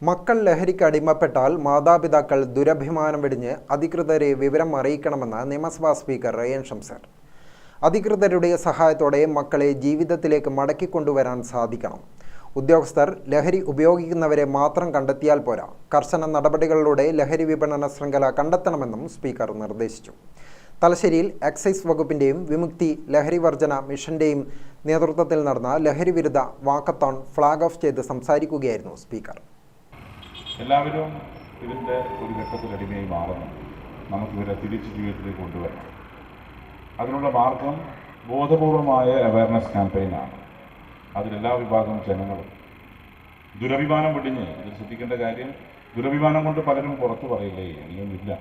മക്കൾ ലഹരിക്ക് അടിമപ്പെട്ടാൽ മാതാപിതാക്കൾ ദുരഭിമാനം വെടിഞ്ഞ് അധികൃതരെ വിവരം അറിയിക്കണമെന്ന് നിയമസഭാ സ്പീക്കർ റയൻ ഷംസീർ. അധികൃതരുടെ സഹായത്തോടെ മക്കളെ ജീവിതത്തിലേക്ക് മടക്കിക്കൊണ്ടുവരാൻ സാധിക്കണം. ഉദ്യോഗസ്ഥർ ലഹരി ഉപയോഗിക്കുന്നവരെ മാത്രം കണ്ടെത്തിയാൽ പോരാ, കർശന നടപടികളിലൂടെ ലഹരി വിപണന ശൃംഖല കണ്ടെത്തണമെന്നും സ്പീക്കർ നിർദ്ദേശിച്ചു. തലശ്ശേരിയിൽ എക്സൈസ് വകുപ്പിൻ്റെയും വിമുക്തി ലഹരി വർജന മിഷൻ്റെയും നേതൃത്വത്തിൽ നടന്ന ലഹരി വിരുദ്ധ വാക്കത്തോൺ ഫ്ലാഗ് ഓഫ് ചെയ്ത് സംസാരിക്കുകയായിരുന്നു സ്പീക്കർ. എല്ലാവരും ഇതിൻ്റെ ഒരു ഘട്ടത്തിൽ അടിമയായി മാറുന്നു. നമുക്കിവരെ തിരിച്ച് ജീവിതത്തിലേക്ക് കൊണ്ടുവരണം. അതിനുള്ള മാർഗം ബോധപൂർവമായ അവയർനെസ് ക്യാമ്പയിനാണ്. അതിലെല്ലാ വിഭാഗം ജനങ്ങളും ദുരഭിമാനം വെടിഞ്ഞ് ഇതിൽ ശ്രദ്ധിക്കേണ്ട കാര്യം, ദുരഭിമാനം കൊണ്ട് പലരും പുറത്തു പറയില്ലേ, ഇനിയൊന്നുമില്ല.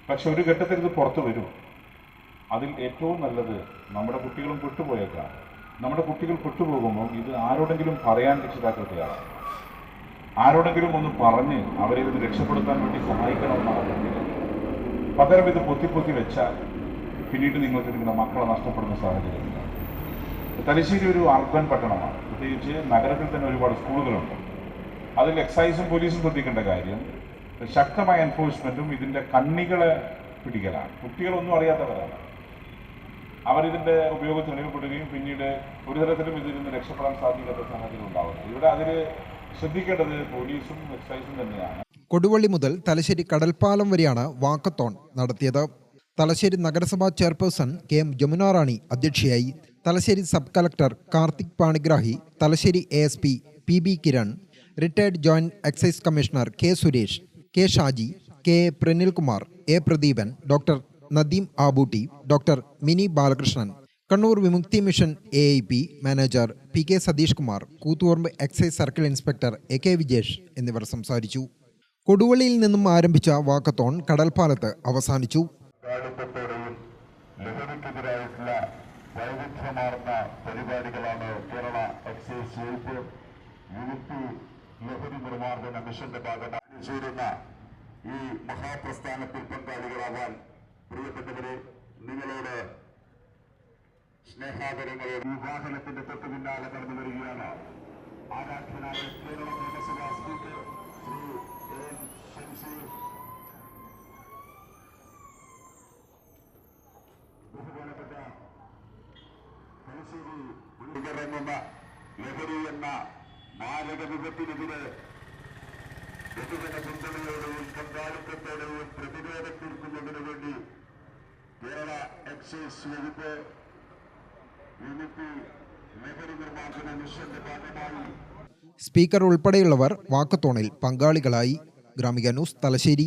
പക്ഷെ ഒരു ഘട്ടത്തിൽ ഇത് പുറത്തു വരും. അതിൽ ഏറ്റവും നല്ലത് നമ്മുടെ കുട്ടികളും പെട്ടുപോയേക്കാം. നമ്മുടെ കുട്ടികൾ പെട്ടുപോകുമ്പോൾ ഇത് ആരോടെങ്കിലും പറയാൻ രക്ഷിതാക്കൾ തയ്യാറാണ്. ആരോടെങ്കിലും ഒന്ന് പറഞ്ഞ് അവരെ ഇത് രക്ഷപ്പെടുത്താൻ വേണ്ടി സഹായിക്കണമെന്നാണ്. പകരം ഇത് പൊത്തി വെച്ചാൽ പിന്നീട് നിങ്ങൾക്ക് നിങ്ങളുടെ മക്കളെ നഷ്ടപ്പെടുന്ന സാഹചര്യമില്ല. തലശ്ശേരി ഒരു അർബൻ പട്ടണമാണ്. പ്രത്യേകിച്ച് നഗരത്തിൽ തന്നെ ഒരുപാട് സ്കൂളുകളുണ്ട്. അതിൽ എക്സൈസും പോലീസും ശ്രദ്ധിക്കേണ്ട കാര്യം ശക്തമായ എൻഫോഴ്സ്മെൻറ്റും ഇതിൻ്റെ കണ്ണികളെ പിടിക്കലാണ്. കുട്ടികളൊന്നും അറിയാത്തവരാണ്. അവരിതിൻ്റെ ഉപയോഗത്തിൽ അനുഭവപ്പെടുകയും പിന്നീട് ഒരു തരത്തിലും ഇതിൽ നിന്ന് രക്ഷപ്പെടാൻ സാധിക്കാത്ത സാഹചര്യം ഉണ്ടാവുന്നത്. ഇവിടെ അതിൽ ശ്രദ്ധിക്കേണ്ടത് പോലീസും എക്സൈസും തന്നെയാണ്. കൊടുവള്ളി മുതൽ തലശ്ശേരി കടൽപ്പാലം വരെയാണ് വാക്കത്തോൺ നടത്തിയത്. തലശ്ശേരി നഗരസഭാ ചെയർപേഴ്സൺ KM ജമുന റാണി അധ്യക്ഷയായി. Thalassery sub collector Karthik Panigrahi, Thalassery ASP PB Kiran, retired joint excise commissioner K Suresh, K Shaji, K Pranilkumar, A Pradeepan, doctor Nadeem Abooty, doctor Mini Balakrishnan, Kannur Vimukthi mission AIP manager PK Satheesh Kumar, Koothuparamba excise circle inspector AK Vijesh എന്നിവർ സംസാരിച്ചു. കൊടുവള്ളിയിൽ നിന്നും ആരംഭിച്ച വാക്കത്തോൺ കടൽപ്പാലത്ത് അവസാനിച്ചു. ലഹരിക്കെതിരായിട്ടുള്ള വൈവിധ്യമാർന്ന പരിപാടികളാണ് കേരള എക്സൈസ് വകുപ്പ് വിമുക്തി ലഹരി നിർമ്മാർജ്ജന മിഷന്റെ ഭാഗമായി ചേരുന്ന ഈ മഹാപ്രസ്ഥാനത്തിൽ പങ്കാളികളാവാൻ പ്രിയപ്പെട്ടവരെ, നിങ്ങളോട് സ്നേഹാദരങ്ങളെ ഈ വാഹനത്തിന്റെ തൊട്ടു പിന്നാലെ കടന്നു വരികയാണ് ആരാധ്യനായ കേരള നിയമസഭാ സ്പീക്കർ ശ്രീ N. ഷംസീർ. ബഹുമാനപ്പെട്ട തലശ്ശേരി ഉയർന്നുന്ന ലഹരി എന്ന മാരക വിപത്തിനെതിരെ പൊതുജന പിന്തുണയോടെയും പങ്കാളിത്തത്തോടെയും പ്രതിരോധം തീർക്കുന്നതിനു വേണ്ടി കേരള എക്സൈസ് വകുപ്പ് വിമുക്തി ലഹരി നിർമ്മാർജ്ജന മിഷന്റെ ഭാഗമായി സ്പീക്കർ ഉൾപ്പെടെയുള്ളവർ വാക്കത്തോണിൽ പങ്കാളികളായി. ഗ്രാമിക ന്യൂസ്, തലശ്ശേരി.